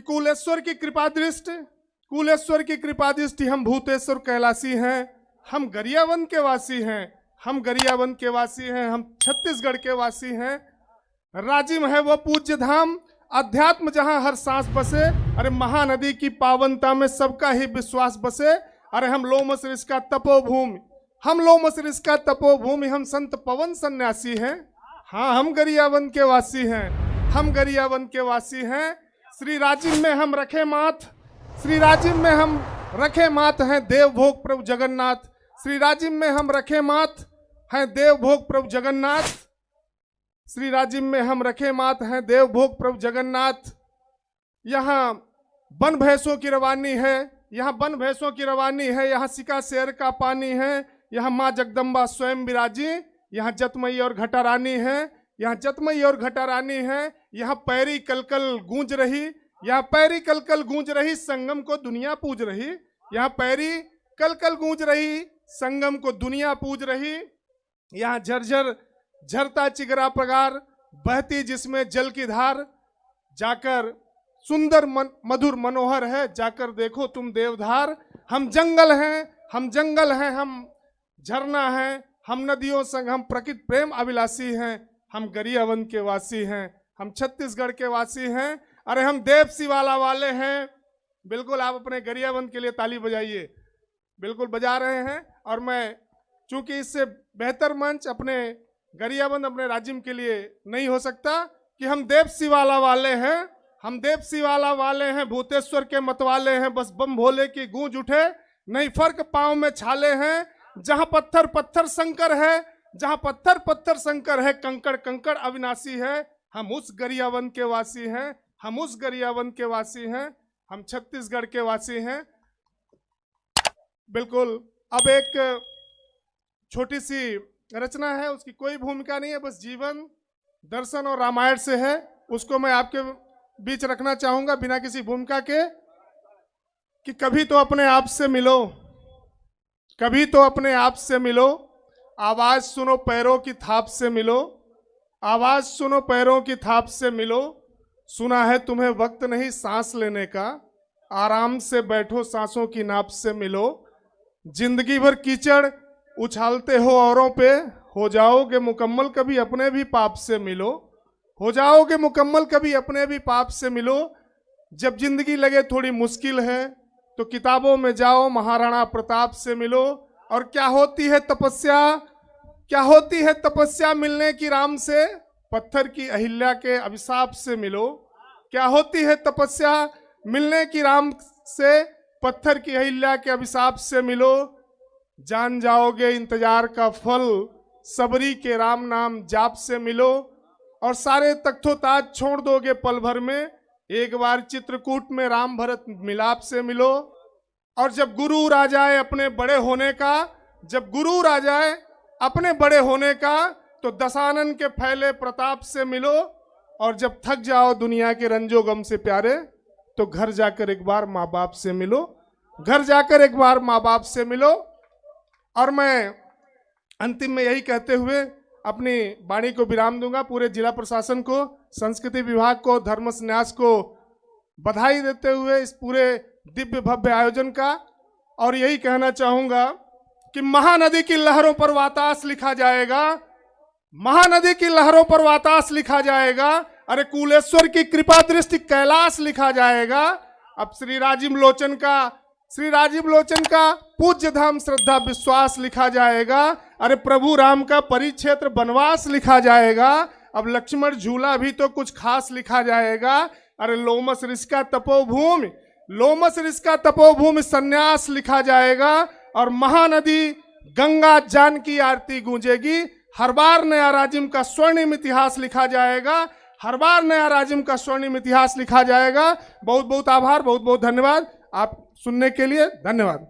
कुलेश्वर की कृपा दृष्टि, कुलेश्वर की कृपा दृष्टि हम भूतेश्वर कैलाशी हैं, हम गरियाबंद के वासी हैं, हम गरियाबंद के वासी हैं, हम छत्तीसगढ़ के वासी हैं। राजिम है वो पूज्य धाम, अध्यात्म जहां हर सांस बसे। अरे महानदी की पावनता में सबका ही विश्वास बसे। अरे हम लोमस ऋषि का तपोभूमि, हम लोमस ऋषि का तपोभूमि, हम संत पवन सन्यासी हैं। हाँ, हम गरियाबंद के वासी हैं, हम गरियाबंद के वासी हैं। श्री राजिम में हम रखे माथ, श्री राजिम में हम रखे माथ हैं देवभोग प्रभु जगन्नाथ। श्री राजिम में हम रखे माथ हैं देवभोग प्रभु जगन्नाथ। श्री राजिम में हम रखे मात हैं देवभोग प्रभु जगन्नाथ। यहाँ वन भैंसों की रवानी है, यहाँ वन भैंसों की रवानी है, यहाँ सिका शेर का पानी है, यहाँ माँ जगदम्बा स्वयं विराजी, यहाँ जतमई और घटा रानी है, यहाँ जतमई और घटा रानी है। यहाँ पैरी कलकल गूंज रही, यहाँ पैरी कलकल गूंज रही, संगम को दुनिया पूज रही। यहाँ पैरी कलकल गूंज रही, संगम को दुनिया पूज रही। यहाँ झरझर झरता चिगरा प्रगार, बहती जिसमें जल की धार, जाकर सुंदर मधुर मनोहर है, जाकर देखो तुम देवधार। हम जंगल हैं, हम जंगल हैं, हम झरना हैं, हम नदियों संग, हम प्रकृति प्रेम अभिलाषी हैं, हम गरियाबंद के वासी हैं, हम छत्तीसगढ़ के वासी हैं। अरे हम देव शिवाला वाले हैं। बिल्कुल, आप अपने गरियाबंद के लिए ताली बजाइए। बिल्कुल बजा रहे हैं। और मैं चूंकि इससे बेहतर मंच अपने गरियाबंद, अपने राजिम के लिए नहीं हो सकता कि हम देव शिवाला वाले हैं, हम देव शिवाला वाले हैं, भूतेश्वर के मतवाले हैं। बस बम भोले की गूंज उठे, नहीं फर्क पांव में छाले हैं। जहां पत्थर पत्थर शंकर है, जहां पत्थर पत्थर शंकर है, कंकड़ कंकड़ अविनाशी है। हम उस गरियाबंद के वासी हैं, हम उस गरियाबंद के वासी हैं, हम छत्तीसगढ़ के वासी हैं। बिल्कुल, अब एक छोटी सी रचना है, उसकी कोई भूमिका नहीं है, बस जीवन दर्शन और रामायण से है। उसको मैं आपके बीच रखना चाहूंगा बिना किसी भूमिका के। कि कभी तो अपने आप से मिलो, कभी तो अपने आप से मिलो, आवाज सुनो पैरों की थाप से मिलो, आवाज सुनो पैरों की थाप से मिलो। सुना है तुम्हें वक्त नहीं सांस लेने का, आराम से बैठो सांसों की नाप से मिलो। जिंदगी भर कीचड़ उछालते हो औरों पे, हो जाओगे मुकम्मल कभी अपने भी पाप से मिलो, हो जाओगे मुकम्मल कभी अपने भी पाप से मिलो। जब जिंदगी लगे थोड़ी मुश्किल है तो किताबों में जाओ, महाराणा प्रताप से मिलो। और क्या होती है तपस्या, क्या होती है तपस्या मिलने की राम से, पत्थर की अहिल्या के अभिशाप से मिलो। क्या होती है तपस्या मिलने की राम से, पत्थर की अहिल्या के अभिशाप से मिलो। जान जाओगे इंतजार का फल, सबरी के राम नाम जाप से मिलो। और सारे तख्तोताज छोड़ दोगे पल भर में, एक बार चित्रकूट में राम भरत मिलाप से मिलो। और जब गुरूर आ जाए अपने बड़े होने का, जब गुरूर आ जाए अपने बड़े होने का, तो दशानन के फैले प्रताप से मिलो। और जब थक जाओ दुनिया के रंजो गम से प्यारे, तो घर जाकर एक बार माँ बाप से मिलो, घर जाकर एक बार माँ बाप से मिलो। और मैं अंतिम में यही कहते हुए अपनी वाणी को विराम दूंगा। पूरे जिला प्रशासन को, संस्कृति विभाग को, धर्म न्यास को बधाई देते हुए इस पूरे दिव्य भव्य आयोजन का। और यही कहना चाहूंगा कि महानदी की लहरों पर वातास लिखा जाएगा, महानदी की लहरों पर वातास लिखा जाएगा। अरे कुलेश्वर की कृपा दृष्टि कैलाश लिखा जाएगा। अब श्री राजिम लोचन का, श्री राजीव लोचन का पूज्य धाम श्रद्धा विश्वास लिखा जाएगा। अरे प्रभु राम का परिक्षेत्र वनवास लिखा जाएगा। अब लक्ष्मण झूला भी तो कुछ खास लिखा जाएगा। अरे लोमस ऋषि का तपोभूमि, लोमस ऋषि का तपोभूमि संन्यास लिखा जाएगा। और महानदी गंगा जान की आरती गूंजेगी। हर बार नया राजिम का स्वर्णिम इतिहास लिखा जाएगा, हर बार नया राजिम का स्वर्णिम इतिहास लिखा जाएगा। बहुत बहुत आभार, बहुत बहुत धन्यवाद। आप सुनने के लिए धन्यवाद।